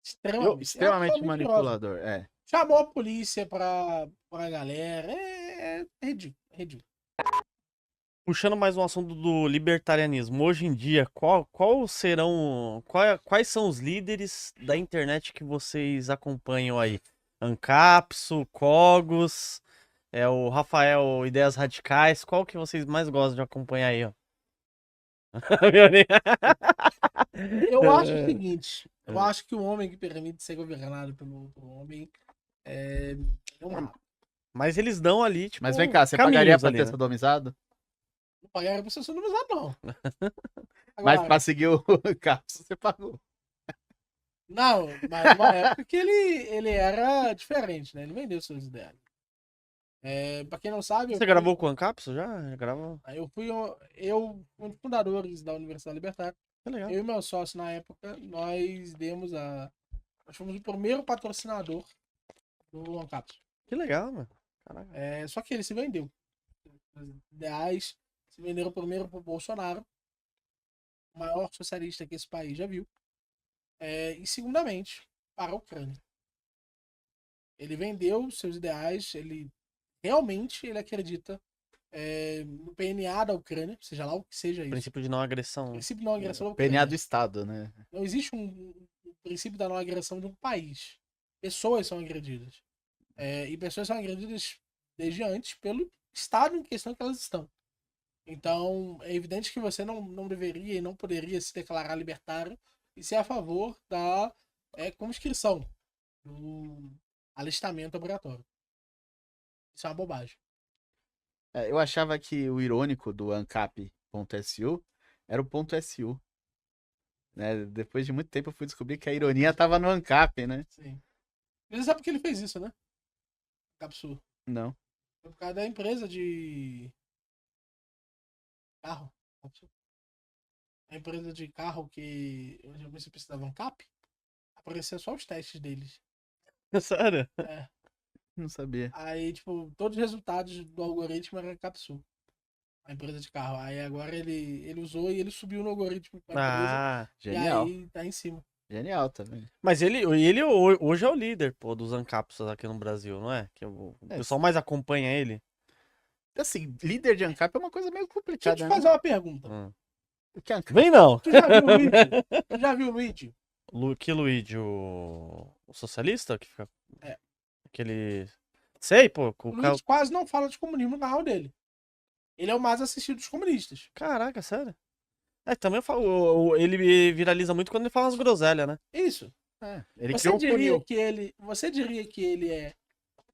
Extremamente absolutamente mentirosa. manipulador, é. Chamou a polícia pra galera. É ridículo, é ridículo. Puxando mais um assunto do libertarianismo, hoje em dia, quais são os líderes da internet que vocês acompanham aí? Ancapso, Cogos, o Rafael Ideias Radicais, qual que vocês mais gostam de acompanhar aí, ó? Eu acho o seguinte, eu acho que o homem que permite ser governado pelo outro homem é um rato. Mas eles dão ali, tipo, Mas vem cá, você caminhos pagaria pra ali, ter né? sodomizado? Não pagaram pra você não usar, não. Mas Agora, pra seguir o Capso, você pagou. não, mas numa época que ele era diferente, né? Ele vendeu seus ideais. Pra quem não sabe, Você gravou com o Ancapso já? Já gravou? eu fui um dos fundadores da Universidade Libertária. Que legal. Eu e meu sócio na época, nós fomos o primeiro patrocinador do Ancapso. Que legal, mano. Caraca. Só que ele se vendeu. Os ideais se venderam primeiro pro Bolsonaro, o maior socialista que esse país já viu. E segundamente, para a Ucrânia. Ele vendeu seus ideais, ele acredita no PNA da Ucrânia, seja lá o que seja isso. Princípio de não agressão. Princípio de não agressão da PNA Ucrânia. do Estado, né? Não existe um princípio da não agressão de um país. Pessoas são agredidas. E pessoas são agredidas desde antes pelo estado em questão que elas estão. Então, é evidente que você não deveria e não poderia se declarar libertário e ser a favor da conscrição, do alistamento obrigatório. Isso é uma bobagem. Eu achava que o irônico do ANCAP.su era o ponto .su. Né? Depois de muito tempo eu fui descobrir que a ironia tava no ANCAP, né? Sim. Você sabe por que ele fez isso, né? Absurdo. Não. Foi por causa da empresa de carro. A empresa de carro que você precisava um ANCAP, aparecia só os testes deles. Sério? Não sabia. Aí, tipo, todos os resultados do algoritmo eram Capsul. A empresa de carro. Aí agora ele usou e ele subiu no algoritmo da empresa. Genial. E aí tá em cima. Genial também. Mas ele hoje é o líder, pô, dos Ancapsos aqui no Brasil, não é? Que o pessoal mais acompanha ele. Assim, líder de ANCAP é uma coisa meio Deixa eu complicada, te né? fazer uma pergunta. O que é ANCAP? Vem não! Tu já viu o Luigi? Tu já viu o Luigi? Que Luigi, o socialista? Que fica... É. Aquele... Sei, pô. O Luigi quase não fala de comunismo no canal dele. Ele é o mais assistido dos comunistas. Caraca, sério? Também eu falo, ele viraliza muito quando ele fala umas groselhas, né? Isso. Ele Você criou o funil. diria que ele é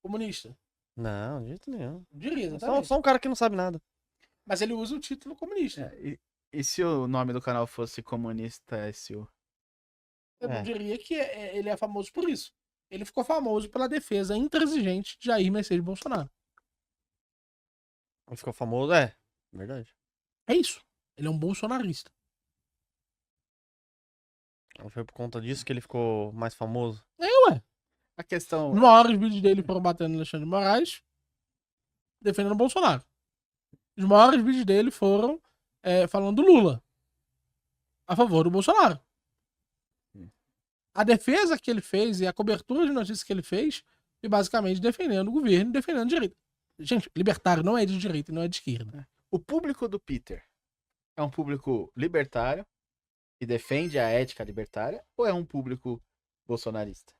comunista? Não, de jeito nenhum. Diria, exatamente. Só um cara que não sabe nada. Mas ele usa o título comunista. E se o nome do canal fosse Comunista SU? Eu não diria que ele é famoso por isso. Ele ficou famoso pela defesa intransigente de Jair Messias Bolsonaro. Ele ficou famoso, verdade. É isso. Ele é um bolsonarista. Foi por conta disso que ele ficou mais famoso. Ué. A questão... Os maiores vídeos dele foram batendo no Alexandre de Moraes, defendendo o Bolsonaro. Os maiores vídeos dele foram falando do Lula, a favor do Bolsonaro. A defesa que ele fez e a cobertura de notícias que ele fez foi basicamente defendendo o governo e defendendo a direita. Gente, libertário não é de direita e não é de esquerda. O público do Peter é um público libertário que defende a ética libertária ou é um público bolsonarista?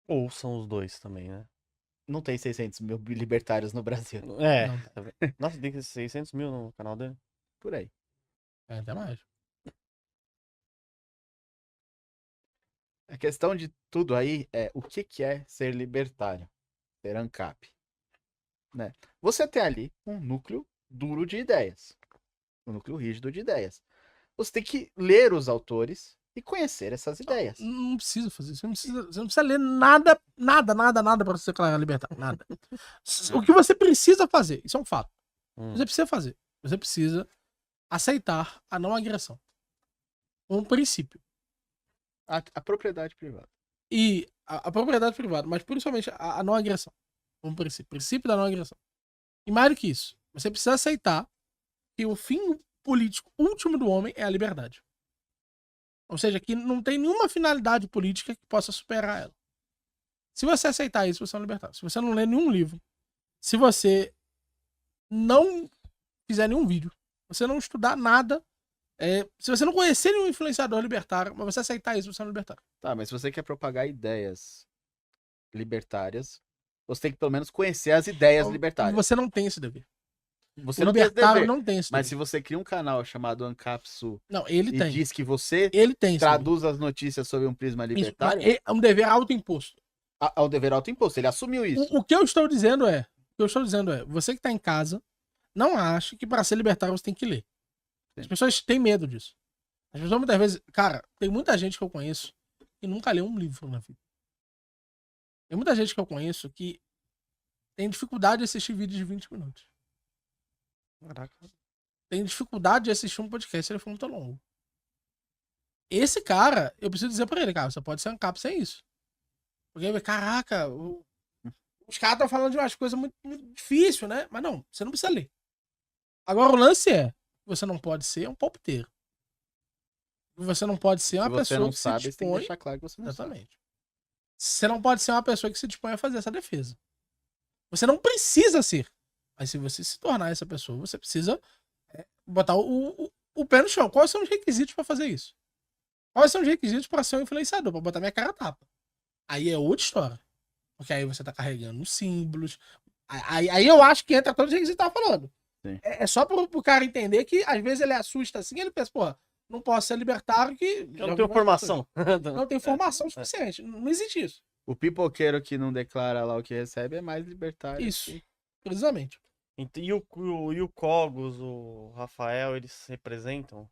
Ou são os dois também, né? Não tem 600 mil libertários no Brasil. Nossa, tem 600 mil no canal dele. Por aí. Até mais. A questão de tudo aí é o que é ser libertário, ser ANCAP. Né? Você tem ali um núcleo duro de ideias, um núcleo rígido de ideias. Você tem que ler os autores e conhecer essas ideias. Não precisa fazer isso. Você não precisa ler nada para você declarar libertário. Nada. O que você precisa fazer, isso é um fato. Você precisa fazer. Você precisa aceitar a não agressão. Um princípio. A propriedade privada. E a propriedade privada, mas principalmente a não agressão. Um princípio. Princípio da não agressão. E mais do que isso, você precisa aceitar que o fim político último do homem é a liberdade. Ou seja, que não tem nenhuma finalidade política que possa superar ela. Se você aceitar isso, você é um libertário. Se você não ler nenhum livro, se você não fizer nenhum vídeo, você não estudar nada, se você não conhecer nenhum influenciador libertário, mas você aceitar isso, você é um libertário. Tá, mas se você quer propagar ideias libertárias, você tem que pelo menos conhecer as ideias libertárias. Você não tem esse dever. Você O não tem esse libertário dever. não tem esse Mas dever. se você cria um canal chamado Ancapsu Não, ele e tem. diz que você Ele tem esse dever. traduz as notícias sobre um prisma Isso, libertário, mas é um dever autoimposto. é um dever autoimposto. Ele assumiu isso. O que eu estou dizendo é, você que está em casa, não ache que para ser libertário você tem que ler. Sim. As pessoas têm medo disso. As pessoas muitas vezes, cara, tem muita gente que eu conheço que nunca leu um livro na vida. Tem muita gente que eu conheço que tem dificuldade de assistir vídeos de 20 minutos. Caraca. Tem dificuldade de assistir um podcast se ele for muito longo. Esse cara, eu preciso dizer pra ele, cara, você pode ser ANCAP sem isso. Porque, caraca, os caras estão falando de umas coisas muito, muito difíceis, né? Mas não, você não precisa ler. Agora o lance é, você não pode ser um palpiteiro. Você não pode ser uma Se você pessoa não que sabe, se você tem que dispõe... deixar claro que você não sabe. Exatamente. Você não pode ser uma pessoa que se dispõe a fazer essa defesa. Você não precisa ser. Mas se você se tornar essa pessoa, você precisa botar o pé no chão. Quais são os requisitos para fazer isso? Quais são os requisitos para ser um influenciador? Para botar minha cara a tapa. Aí é outra história. Porque aí você tá carregando os símbolos. Aí eu acho que entra todos os requisitos que você tá falando. Sim. É só pro cara entender que às vezes ele assusta assim, ele pensa, porra, não posso ser libertário que... Eu não tenho formação. Não tem formação suficiente. Não existe isso. O pipoqueiro que não declara lá o que recebe é mais libertário. Isso. que- Precisamente. E o Cogos, o Rafael, eles representam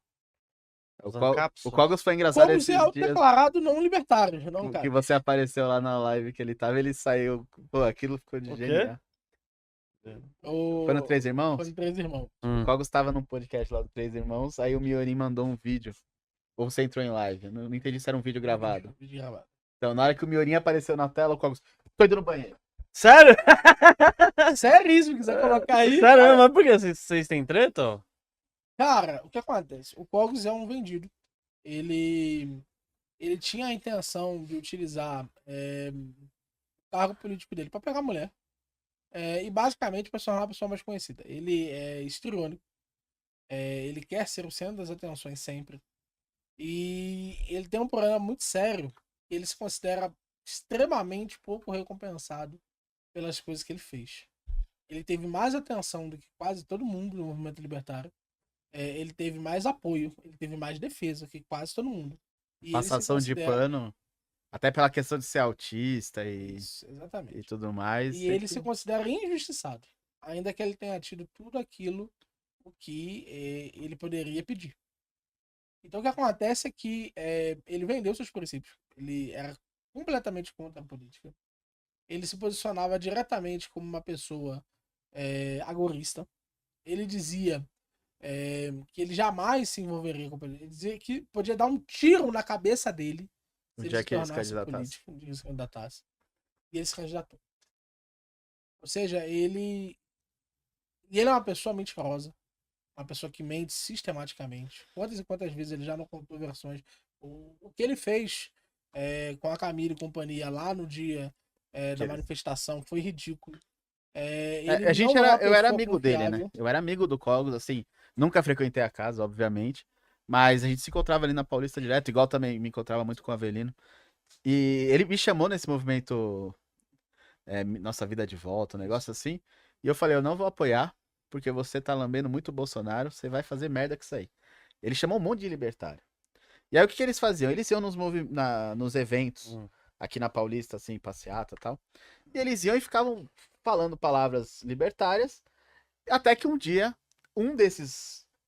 O, os Cog- ANCAPs? o Cogos foi engraçado Como esses ser dias autodeclarado não libertário, não, que cara. você apareceu lá na live que ele tava, ele saiu. Pô, aquilo ficou de O quê? genial. Foi no Três Irmãos? Foi no Três Irmãos. O Cogos tava num podcast lá do Três Irmãos, aí o Miorim mandou um vídeo. Ou você entrou em live. Eu não entendi se era um vídeo gravado. Vídeo gravado. Então, na hora que o Miorim apareceu na tela, o Cogos. Tô indo no banheiro. Sério? Seríssimo, quiser colocar aí. Sério, mas por que vocês têm treta? Ó? Cara, o que acontece? O Cogos é um vendido. Ele tinha a intenção de utilizar o cargo político dele pra pegar mulher. E basicamente pra se tornar uma pessoa mais conhecida. Ele é histriônico. Ele quer ser o centro das atenções sempre. E ele tem um problema muito sério. Ele se considera extremamente pouco recompensado pelas coisas que ele fez. Ele teve mais atenção do que quase todo mundo no movimento libertário. Ele teve mais apoio, ele teve mais defesa que quase todo mundo. E ele se Passação de considera- pano. Até pela questão de ser autista e Isso, exatamente. tudo mais. E tem ele que- se considera injustiçado, ainda que ele tenha tido tudo aquilo o que ele poderia pedir. Então o que acontece é que ele vendeu seus princípios. Ele era completamente contra a política. Ele se posicionava diretamente como uma pessoa agorista. Ele dizia que ele jamais se envolveria com política. Ele dizia que podia dar um tiro na cabeça dele O se dia ele se que ele se tornasse candidatasse. político, um dia que se candidatasse. E ele se candidatou. Ou seja, ele é uma pessoa mentirosa. Uma pessoa que mente sistematicamente. Quantas e quantas vezes ele já não contou versões. O que ele fez com a Camila e companhia lá no dia da manifestação foi ridículo. Ele A gente não é uma eu era pessoa amigo dele, né? confiável. Eu era amigo do Cogos, assim. Nunca frequentei a casa, obviamente. Mas a gente se encontrava ali na Paulista direto, igual também me encontrava muito com o Avelino. E ele me chamou nesse movimento Nossa Vida de Volta, um negócio assim. E eu falei, eu não vou apoiar, porque você tá lambendo muito o Bolsonaro, você vai fazer merda com isso aí. Ele chamou um monte de libertário. E aí o que, que eles faziam? Eles iam nos eventos, aqui na Paulista, assim, passeata e tal. E eles iam e ficavam falando palavras libertárias, até que um dia,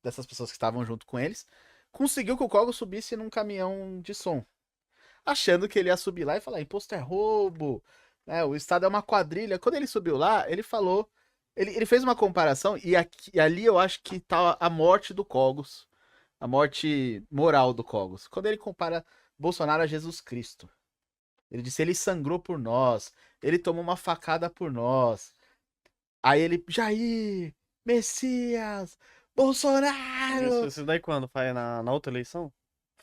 dessas pessoas que estavam junto com eles, conseguiu que o Cogos subisse num caminhão de som. Achando que ele ia subir lá e falar, imposto é roubo, né, o Estado é uma quadrilha. Quando ele subiu lá, ele falou, ele fez uma comparação, e ali eu acho que tá a morte do Cogos, a morte moral do Cogos. Quando ele compara Bolsonaro a Jesus Cristo. Ele disse, ele sangrou por nós, ele tomou uma facada por nós. Aí ele, Jair, Messias, Bolsonaro. Isso daí quando? Foi na outra eleição?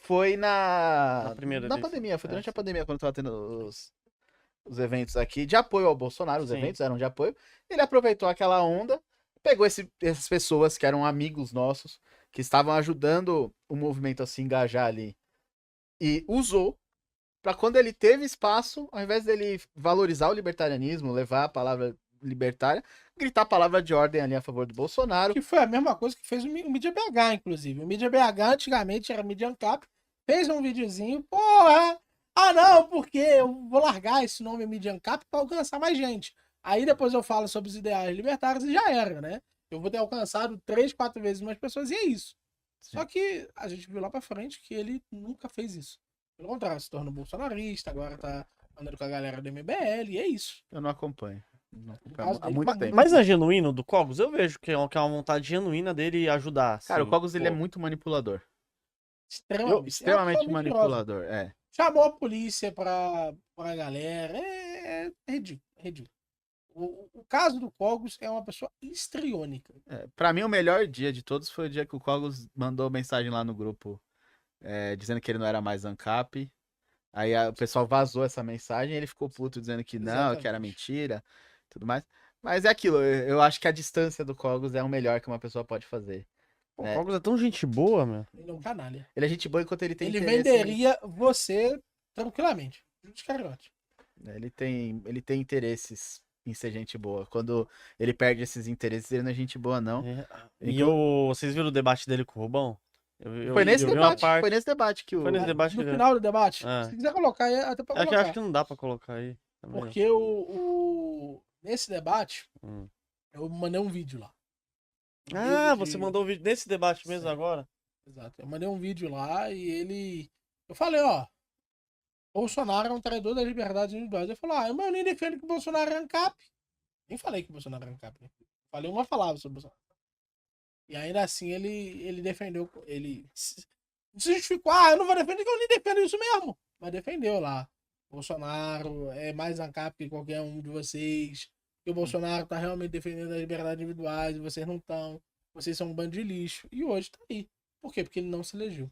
foi Na primeira na eleição. pandemia, foi É, durante a pandemia, quando tava tendo os eventos aqui de apoio ao Bolsonaro, os Sim. eventos eram de apoio. Ele aproveitou aquela onda, pegou essas pessoas que eram amigos nossos, que estavam ajudando o movimento a se engajar ali, e usou para quando ele teve espaço, ao invés dele valorizar o libertarianismo, levar a palavra libertária, gritar a palavra de ordem ali a favor do Bolsonaro. Que foi a mesma coisa que fez o Mídia BH, inclusive. O Mídia BH, antigamente, era Mídia Ancap, fez um videozinho, porra! Ah, não, porque eu vou largar esse nome Mídia Ancap pra alcançar mais gente. Aí depois eu falo sobre os ideais libertários e já era, né? Eu vou ter alcançado 3, 4 vezes mais pessoas e é isso. Sim. Só que a gente viu lá pra frente que ele nunca fez isso. Pelo contrário, se tornou bolsonarista, agora tá andando com a galera do MBL, e é isso. Eu não acompanho. Não acompanho caso há dele, muito tempo. Mas é genuíno do Cogos? Eu vejo que é uma vontade genuína dele ajudar. Cara, assim, o Cogos ele é pô. muito manipulador. Extremamente. Extremamente É mentiroso. manipulador, é. Chamou a polícia pra galera. É ridículo. É ridículo. O caso do Cogos é uma pessoa histriônica. Pra mim, o melhor dia de todos foi o dia que o Cogos mandou mensagem lá no grupo dizendo que ele não era mais ANCAP. Aí o pessoal vazou essa mensagem e ele ficou puto dizendo que não, que era Exatamente. mentira, tudo mais. Mas é aquilo, eu acho que a distância do Cogos é o melhor que uma pessoa pode fazer. Pô, né? o Cogos é tão gente boa, meu. Ele é um canalha. Ele é gente boa enquanto ele tem Ele interesse. venderia você tranquilamente. Juros Cariote. Ele tem interesses em ser gente boa. Quando ele perde esses interesses, ele não é gente boa, não. É. Inclu- Vocês viram o debate dele com o Rubão? Foi nesse eu vi uma debate. parte. Foi nesse debate que o. Foi nesse debate No que- final do debate, É. se quiser colocar aí, até pra É que eu colocar. acho que não dá pra colocar aí. também. Porque nesse debate, Hum. eu mandei um vídeo lá. Um Ah, vídeo você de- mandou o vídeo nesse debate mesmo Sim. agora? Exato. Eu mandei um vídeo lá e ele. Eu falei, ó. Bolsonaro é um traidor das liberdades individuais. Ele falou, mas eu nem defendo que o Bolsonaro é ANCAP. Nem falei que o Bolsonaro é ANCAP. Né? Falei uma palavra sobre o Bolsonaro. E ainda assim ele defendeu. Ele se justificou, eu não vou defender, que eu nem defendo isso mesmo. Mas defendeu lá. Bolsonaro é mais ANCAP que qualquer um de vocês. Que o Bolsonaro tá realmente defendendo as liberdades individuais e vocês não estão. Vocês são um bando de lixo. E hoje tá aí. Por quê? Porque ele não se elegeu.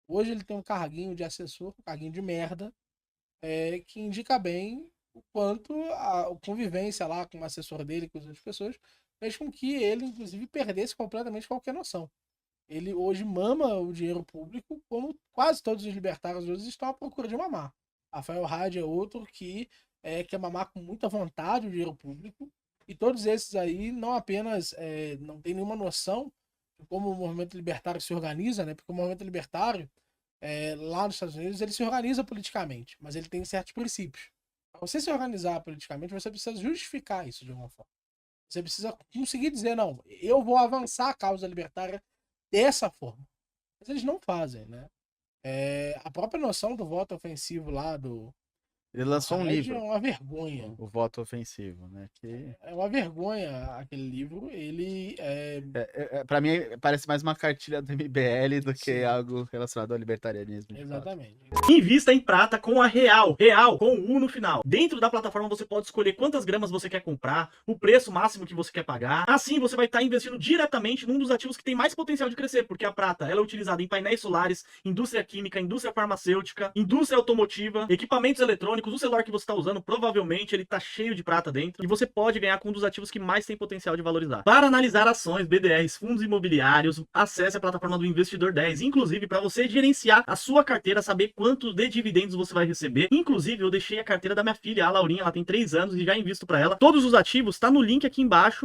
Hoje ele tem um carguinho de assessor, um carguinho de merda, que indica bem o quanto a convivência lá com o assessor dele, com as outras pessoas, fez com que ele, inclusive, perdesse completamente qualquer noção. Ele hoje mama o dinheiro público, como quase todos os libertários hoje estão à procura de mamar. Rafael Hadi é outro que quer mamar com muita vontade o dinheiro público, e todos esses aí não apenas não tem nenhuma noção de como o movimento libertário se organiza, né? Porque o movimento libertário, lá nos Estados Unidos, ele se organiza politicamente, mas ele tem certos princípios. Para você se organizar politicamente, você precisa justificar isso de alguma forma. Você precisa conseguir dizer, não, eu vou avançar a causa libertária dessa forma. Mas eles não fazem, né? A própria noção do voto ofensivo lá do Ele lançou um Haddad livro, é uma vergonha. o voto ofensivo, né? Que É uma vergonha aquele livro. Ele pra mim parece mais uma cartilha do MBL do que Sim. algo relacionado ao libertarianismo. de fato. Exatamente. Invista em prata com a Real com U no final. Dentro da plataforma você pode escolher quantas gramas você quer comprar, o preço máximo que você quer pagar. Assim você vai estar investindo diretamente num dos ativos que tem mais potencial de crescer, porque a prata ela é utilizada em painéis solares, indústria química, indústria farmacêutica, indústria automotiva, equipamentos eletrônicos. O celular que você está usando provavelmente ele está cheio de prata dentro e você pode ganhar com um dos ativos que mais tem potencial de valorizar. Para analisar ações, BDRs, fundos imobiliários, acesse a plataforma do Investidor 10, inclusive para você gerenciar a sua carteira, saber quanto de dividendos você vai receber. Inclusive, eu deixei a carteira da minha filha, a Laurinha, ela tem 3 anos e já invisto para ela. Todos os ativos tá no link aqui embaixo.